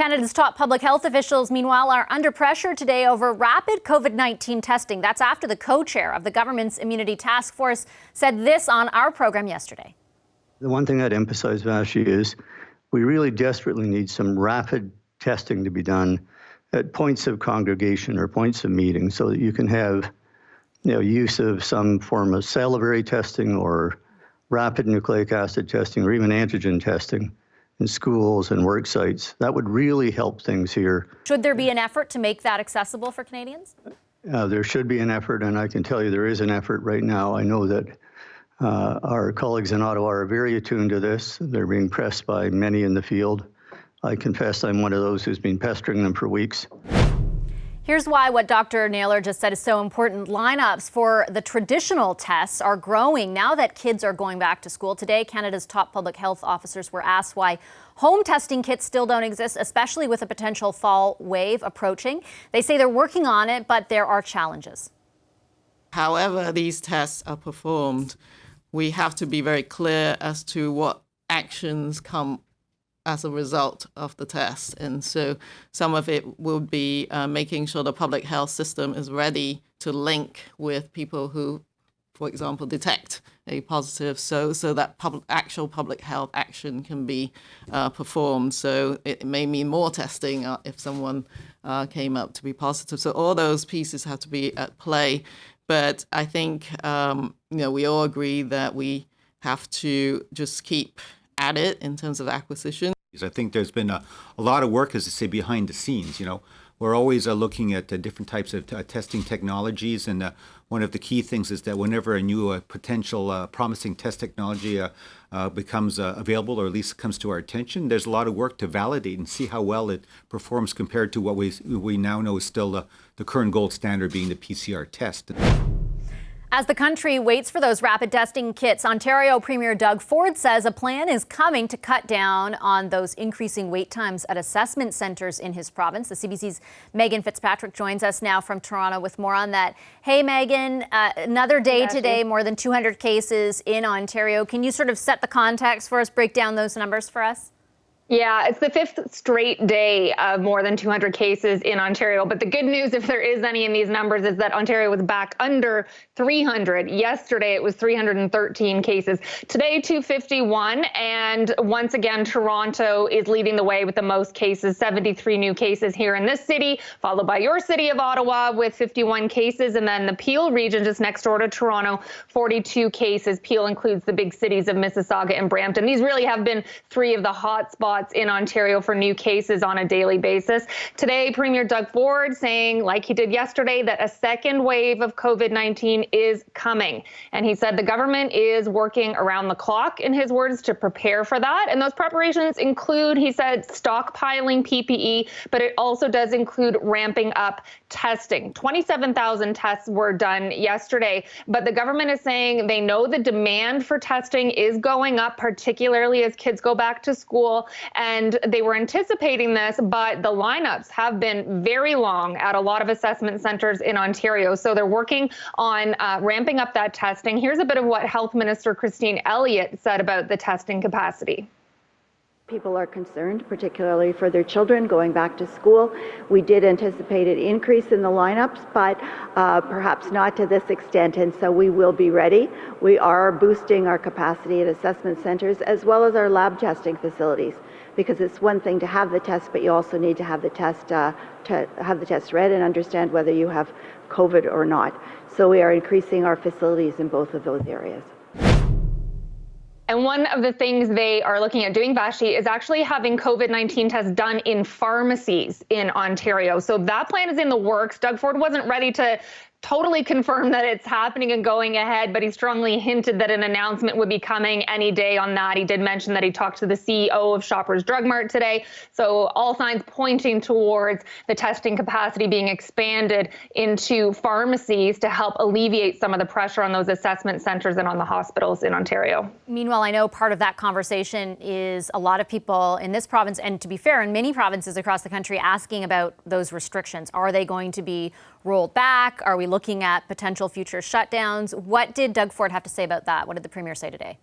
Canada's top public health officials, meanwhile, are under pressure today over rapid COVID-19 testing. That's after the co-chair of the government's immunity task force said this on our program yesterday. The one thing I'd emphasize, Vashi, is we really desperately need some rapid testing to be done at points of congregation or points of meeting so that you can have use of some form of salivary testing or rapid nucleic acid testing or even antigen testing in schools and work sites. That would really help things here. Should there be an effort to make that accessible for Canadians? There should be an effort, and I can tell you there is an effort right now. I know that our colleagues in Ottawa are very attuned to this. They're being pressed by many in the field. I confess I'm one of those who's been pestering them for weeks. Here's why what Dr. Naylor just said is so important. Lineups for the traditional tests are growing now that kids are going back to school. Today, Canada's top public health officers were asked why home testing kits still don't exist, especially with a potential fall wave approaching. They say they're working on it, but there are challenges. However these tests are performed, we have to be very clear as to what actions come as a result of the test. And so some of it will be making sure the public health system is ready to link with people who, for example, detect a positive, so that actual public health action can be performed. So it may mean more testing if someone came up to be positive. So all those pieces have to be at play. But I think, we all agree that we have to just keep at it in terms of acquisition. I think there's been a lot of work, as I say, behind the scenes. We're always looking at different types of testing technologies, and one of the key things is that whenever a new potential promising test technology becomes available, or at least comes to our attention, there's a lot of work to validate and see how well it performs compared to what we now know is still the current gold standard, being the PCR test. As the country waits for those rapid testing kits, Ontario Premier Doug Ford says a plan is coming to cut down on those increasing wait times at assessment centres in his province. The CBC's Megan Fitzpatrick joins us now from Toronto with more on that. Hey, Megan, another day today, more than 200 cases in Ontario. Can you sort of set the context for us, break down those numbers for us? Yeah, it's the fifth straight day of more than 200 cases in Ontario. But the good news, if there is any in these numbers, is that Ontario was back under 300. Yesterday, it was 313 cases. Today, 251. And once again, Toronto is leading the way with the most cases, 73 new cases here in this city, followed by your city of Ottawa with 51 cases. And then the Peel region, just next door to Toronto, 42 cases. Peel includes the big cities of Mississauga and Brampton. These really have been three of the hot spots in Ontario for new cases on a daily basis. Today, Premier Doug Ford saying, like he did yesterday, that a second wave of COVID-19 is coming. And he said the government is working around the clock, in his words, to prepare for that. And those preparations include, he said, stockpiling PPE, but it also does include ramping up testing. 27,000 tests were done yesterday, but the government is saying they know the demand for testing is going up, particularly as kids go back to school. And they were anticipating this, but the lineups have been very long at a lot of assessment centres in Ontario. So they're working on ramping up that testing. Here's a bit of what Health Minister Christine Elliott said about the testing capacity. People are concerned, particularly for their children going back to school. We did anticipate an increase in the lineups, but perhaps not to this extent, and so we will be ready. We are boosting our capacity at assessment centres as well as our lab testing facilities, because it's one thing to have the test, but you also need to have the test read and understand whether you have COVID or not. So we are increasing our facilities in both of those areas. And one of the things they are looking at doing, Vashi, is actually having COVID-19 tests done in pharmacies in Ontario. So that plan is in the works. Doug Ford wasn't ready to totally confirm that it's happening and going ahead, but he strongly hinted that an announcement would be coming any day on that. He did mention that he talked to the CEO of Shoppers Drug Mart today. So all signs pointing towards the testing capacity being expanded into pharmacies to help alleviate some of the pressure on those assessment centres and on the hospitals in Ontario. Meanwhile, I know part of that conversation is a lot of people in this province, and to be fair, in many provinces across the country, asking about those restrictions. Are they going to be rolled back? Are we looking at potential future shutdowns? What did Doug Ford have to say about that? What did the Premier say today?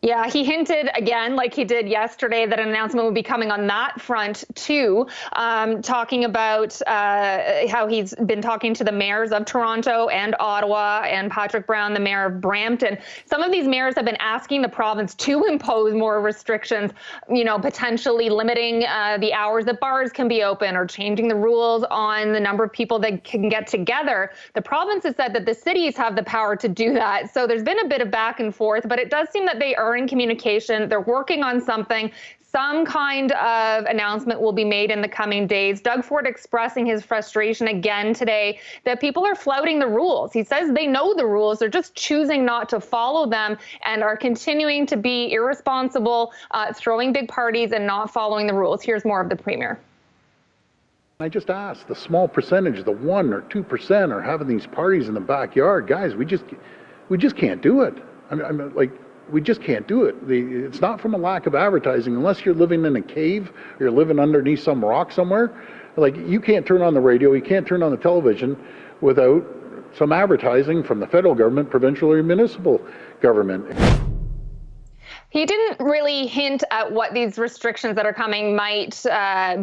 Yeah, he hinted again, like he did yesterday, that an announcement would be coming on that front too, talking about how he's been talking to the mayors of Toronto and Ottawa and Patrick Brown, the mayor of Brampton. Some of these mayors have been asking the province to impose more restrictions, potentially limiting the hours that bars can be open or changing the rules on the number of people that can get together. The province has said that the cities have the power to do that. So there's been a bit of back and forth, but it does seem that they are in communication. They're working on something. Some kind of announcement will be made in the coming days. Doug Ford expressing his frustration again today that people are flouting the rules. He says they know the rules. They're just choosing not to follow them and are continuing to be irresponsible, throwing big parties and not following the rules. Here's more of the Premier. I just asked the small percentage, the 1 or 2% are having these parties in the backyard. Guys, we just can't do it. We just can't do it. It's not from a lack of advertising. Unless you're living in a cave or you're living underneath some rock somewhere, you can't turn on the radio, you can't turn on the television without some advertising from the federal government, provincial or municipal government. He didn't really hint at what these restrictions that are coming might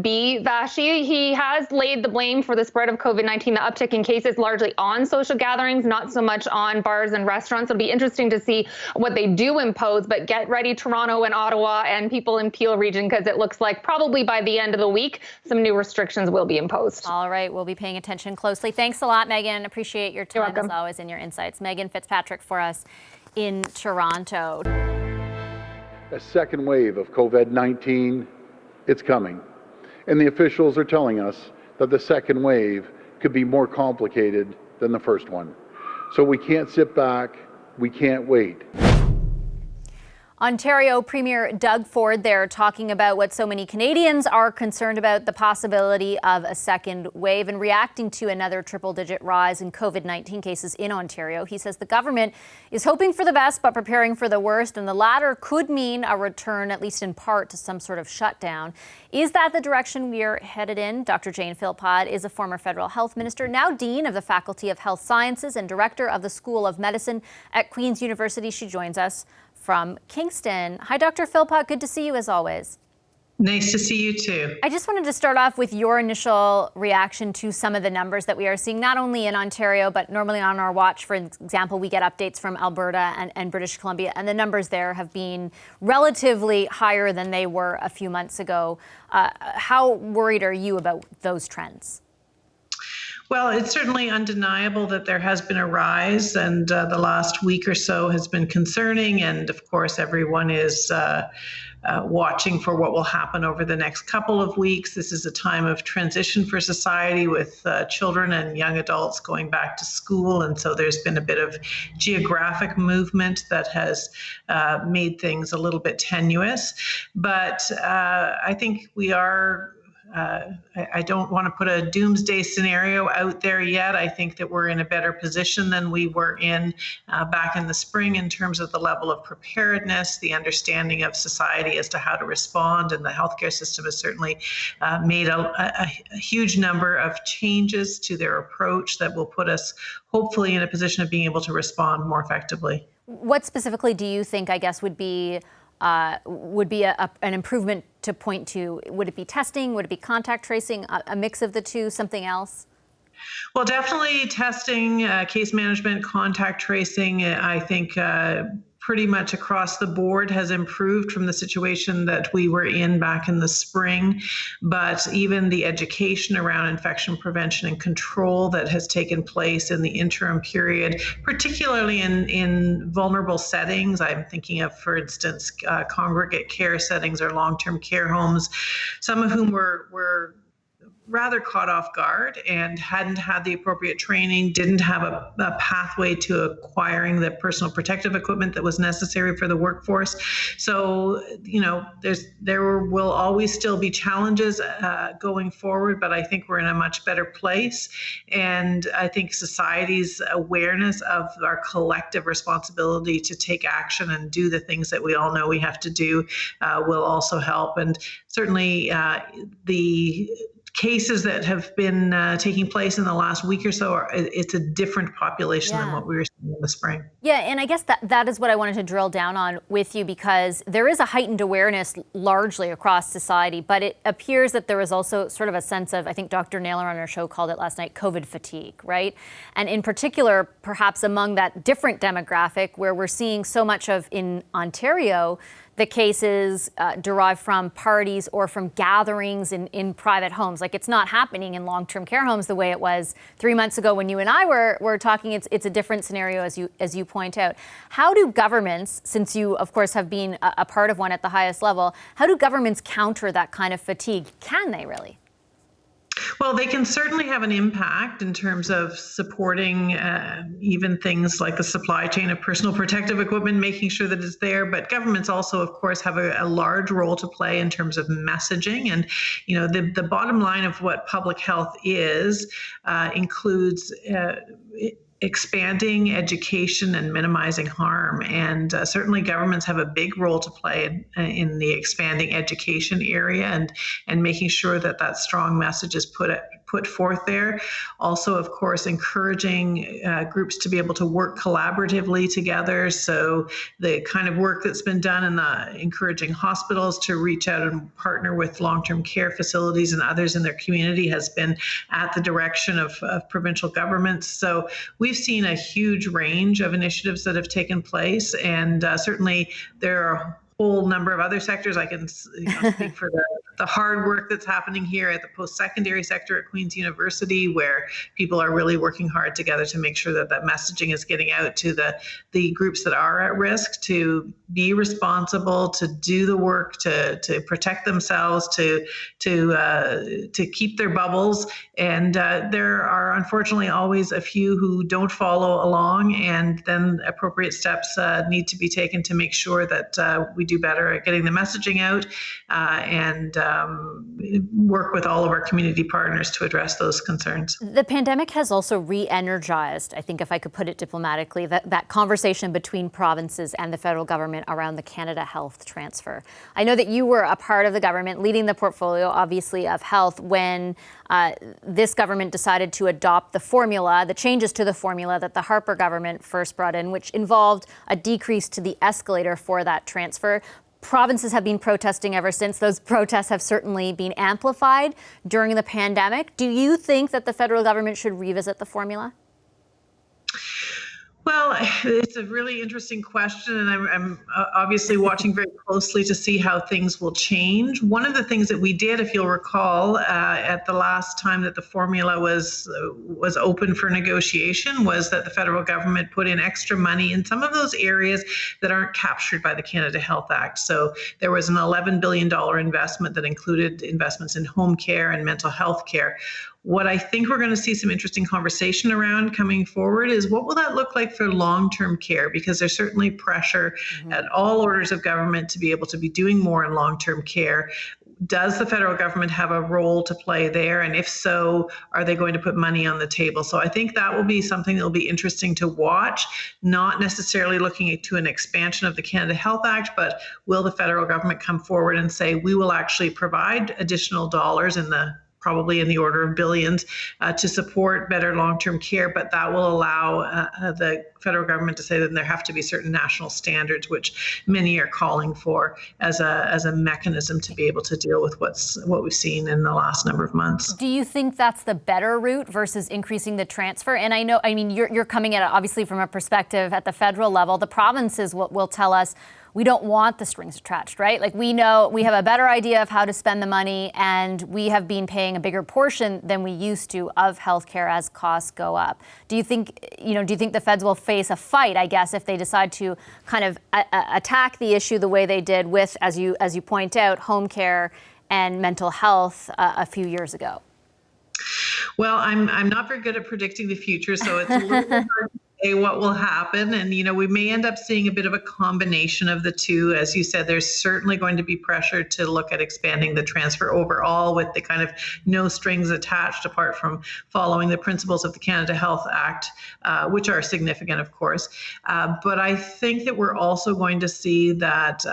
be, Vashi. He has laid the blame for the spread of COVID-19, the uptick in cases, largely on social gatherings, not so much on bars and restaurants. It'll be interesting to see what they do impose, but get ready, Toronto and Ottawa and people in Peel region, because it looks like probably by the end of the week, some new restrictions will be imposed. All right, we'll be paying attention closely. Thanks a lot, Megan. Appreciate your time as always and your insights. Megan Fitzpatrick for us in Toronto. A second wave of COVID-19, it's coming. And the officials are telling us that the second wave could be more complicated than the first one. So we can't sit back, we can't wait. Ontario Premier Doug Ford there talking about what so many Canadians are concerned about, the possibility of a second wave, and reacting to another triple-digit rise in COVID-19 cases in Ontario. He says the government is hoping for the best but preparing for the worst, and the latter could mean a return, at least in part, to some sort of shutdown. Is that the direction we are headed in? Dr. Jane Philpott is a former federal health minister, now Dean of the Faculty of Health Sciences and Director of the School of Medicine at Queen's University. She joins us from Kingston. Hi, Dr. Philpott. Good to see you as always. Nice to see you too. I just wanted to start off with your initial reaction to some of the numbers that we are seeing, not only in Ontario, but normally on our watch. For example, we get updates from Alberta and British Columbia, and the numbers there have been relatively higher than they were a few months ago. How worried are you about those trends? Well, it's certainly undeniable that there has been a rise, and the last week or so has been concerning. And of course, everyone is watching for what will happen over the next couple of weeks. This is a time of transition for society with children and young adults going back to school. And so there's been a bit of geographic movement that has made things a little bit tenuous. But I think we are I don't want to put a doomsday scenario out there yet. I think that we're in a better position than we were in back in the spring in terms of the level of preparedness, the understanding of society as to how to respond, and the healthcare system has certainly made a huge number of changes to their approach that will put us hopefully in a position of being able to respond more effectively. What specifically do you think, I guess, would be an improvement to point to? Would it be testing? Would it be contact tracing? A mix of the two? Something else? Well, definitely testing, case management, contact tracing. I think pretty much across the board has improved from the situation that we were in back in the spring. But even the education around infection prevention and control that has taken place in the interim period, particularly in vulnerable settings. I'm thinking of, for instance, congregate care settings or long-term care homes, some of whom were rather caught off guard and hadn't had the appropriate training, didn't have a pathway to acquiring the personal protective equipment that was necessary for the workforce. So, there will always still be challenges going forward, but I think we're in a much better place. And I think society's awareness of our collective responsibility to take action and do the things that we all know we have to do will also help. And certainly the cases that have been taking place in the last week or so, it's a different population than what we were seeing in the spring. Yeah, and I guess that is what I wanted to drill down on with you, because there is a heightened awareness largely across society, but it appears that there is also sort of a sense of, I think Dr. Naylor on our show called it last night, COVID fatigue, right? And in particular, perhaps among that different demographic where we're seeing so much of in Ontario, the cases derive from parties or from gatherings in private homes. Like, it's not happening in long-term care homes the way it was 3 months ago when you and I were talking. It's a different scenario, as you point out. How do governments, since you of course have been a part of one at the highest level, how do governments counter that kind of fatigue? Can they really? Well, they can certainly have an impact in terms of supporting even things like the supply chain of personal protective equipment, making sure that it's there. But governments also, of course, have a large role to play in terms of messaging. And, you know, the bottom line of what public health is includes expanding education and minimizing harm. And certainly governments have a big role to play in the expanding education area and making sure that strong message is put forth there. Also, of course, encouraging groups to be able to work collaboratively together. So the kind of work that's been done in encouraging hospitals to reach out and partner with long-term care facilities and others in their community has been at the direction of provincial governments. So we've seen a huge range of initiatives that have taken place, and certainly there are a whole number of other sectors. I can speak for the hard work that's happening here at the post-secondary sector at Queen's University, where people are really working hard together to make sure that messaging is getting out to the groups that are at risk to be responsible, to do the work, to protect themselves, to keep their bubbles. And there are unfortunately always a few who don't follow along, and then appropriate steps need to be taken to make sure that we do better at getting the messaging out and work with all of our community partners to address those concerns. The pandemic has also re-energized, I think if I could put it diplomatically, that conversation between provinces and the federal government around the Canada Health transfer. I know that you were a part of the government leading the portfolio, obviously, of health when this government decided to adopt the changes to the formula that the Harper government first brought in, which involved a decrease to the escalator for that transfer. Provinces have been protesting ever since. Those protests have certainly been amplified during the pandemic. Do you think that the federal government should revisit the formula? Well, it's a really interesting question, and I'm obviously watching very closely to see how things will change. One of the things that we did, if you'll recall, at the last time that the formula was open for negotiation, was that the federal government put in extra money in some of those areas that aren't captured by the Canada Health Act. So there was an $11 billion investment that included investments in home care and mental health care. What I think we're going to see some interesting conversation around coming forward is what will that look like for long-term care? Because there's certainly pressure at all orders of government to be able to be doing more in long-term care. Does the federal government have a role to play there? And if so, are they going to put money on the table? So I think that will be something that will be interesting to watch, not necessarily looking to an expansion of the Canada Health Act, but will the federal government come forward and say, we will actually provide additional dollars probably in the order of billions to support better long-term care, but that will allow the federal government to say that there have to be certain national standards, which many are calling for as a mechanism to be able to deal with what we've seen in the last number of months. Do you think that's the better route versus increasing the transfer? And you're coming at it obviously from a perspective at the federal level. The provinces will tell us, we don't want the strings attached, right? Like, we know we have a better idea of how to spend the money, and we have been paying a bigger portion than we used to of healthcare as costs go up. Do you think the feds will face a fight, I guess, if they decide to kind of attack the issue the way they did with, as you point out, home care and mental health a few years ago? Well, I'm not very good at predicting the future, so it's a little bit hard say what will happen. And, we may end up seeing a bit of a combination of the two. As you said, there's certainly going to be pressure to look at expanding the transfer overall with the kind of no strings attached, apart from following the principles of the Canada Health Act, which are significant, of course. But I think that we're also going to see that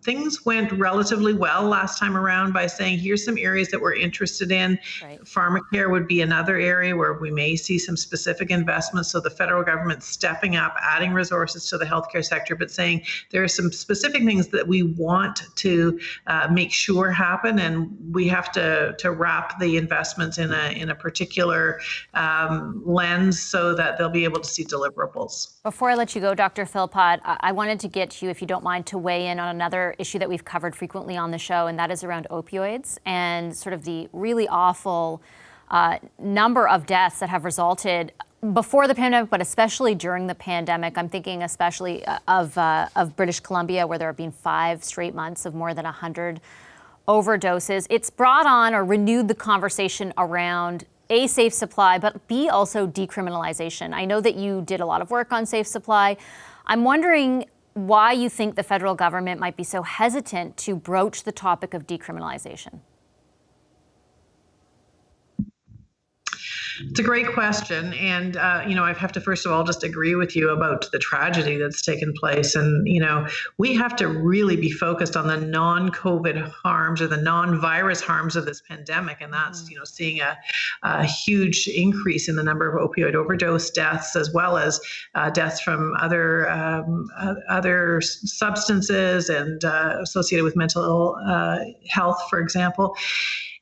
things went relatively well last time around by saying, here's some areas that we're interested in. Right. Pharmacare would be another area where we may see some specific investments. So the federal government stepping up, adding resources to the healthcare sector, but saying there are some specific things that we want to make sure happen, and we have to wrap the investments in a particular lens so that they'll be able to see deliverables. Before I let you go, Dr. Philpott, I wanted to get you, if you don't mind, to weigh in on another issue that we've covered frequently on the show, and that is around opioids and sort of the really awful number of deaths that have resulted before the pandemic, but especially during the pandemic. I'm thinking especially of British Columbia, where there have been 5 straight months of more than 100 overdoses. It's brought on or renewed the conversation around A, safe supply, but B, also decriminalization. I know that you did a lot of work on safe supply. I'm wondering why you think the federal government might be so hesitant to broach the topic of decriminalization. It's a great question. And, I have to, first of all, just agree with you about the tragedy that's taken place. And, we have to really be focused on the non-COVID harms or the non-virus harms of this pandemic. And that's, seeing a huge increase in the number of opioid overdose deaths, as well as deaths from other substances and associated with mental health, for example.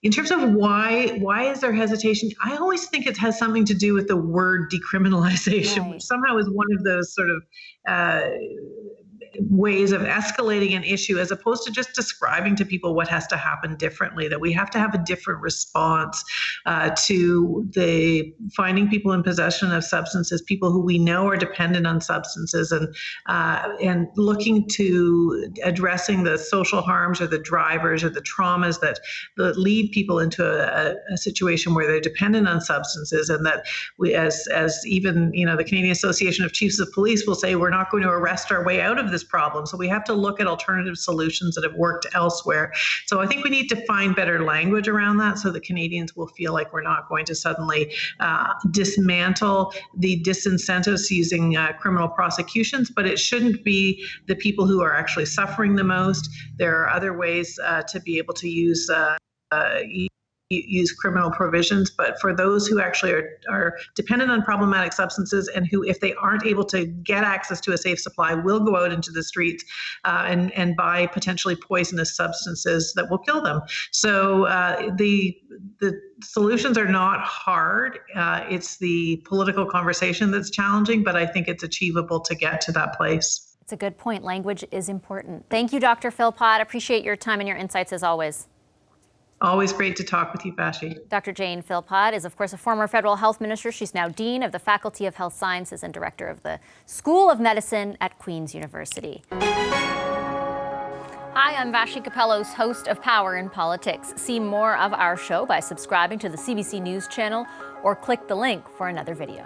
In terms of why is there hesitation? I always think it has something to do with the word decriminalization, right, which somehow is one of those sort of ways of escalating an issue, as opposed to just describing to people what has to happen differently, that we have to have a different response to the finding people in possession of substances, people who we know are dependent on substances, and looking to addressing the social harms or the drivers or the traumas that lead people into a situation where they're dependent on substances. And that we, as even, the Canadian Association of Chiefs of Police will say, we're not going to arrest our way out of this problem. So we have to look at alternative solutions that have worked elsewhere. So I think we need to find better language around that so that Canadians will feel like we're not going to suddenly dismantle the disincentives using criminal prosecutions, but it shouldn't be the people who are actually suffering the most. There are other ways to be able to use criminal provisions, but for those who actually are dependent on problematic substances and who, if they aren't able to get access to a safe supply, will go out into the streets and buy potentially poisonous substances that will kill them. So the solutions are not hard. It's the political conversation that's challenging, but I think it's achievable to get to that place. It's a good point. Language is important. Thank you, Dr. Philpott. Appreciate your time and your insights as always. Always great to talk with you, Vashi. Dr. Jane Philpott is, of course, a former federal health minister. She's now Dean of the Faculty of Health Sciences and Director of the School of Medicine at Queen's University. Hi, I'm Vashi Capellos, host of Power in Politics. See more of our show by subscribing to the CBC News channel or click the link for another video.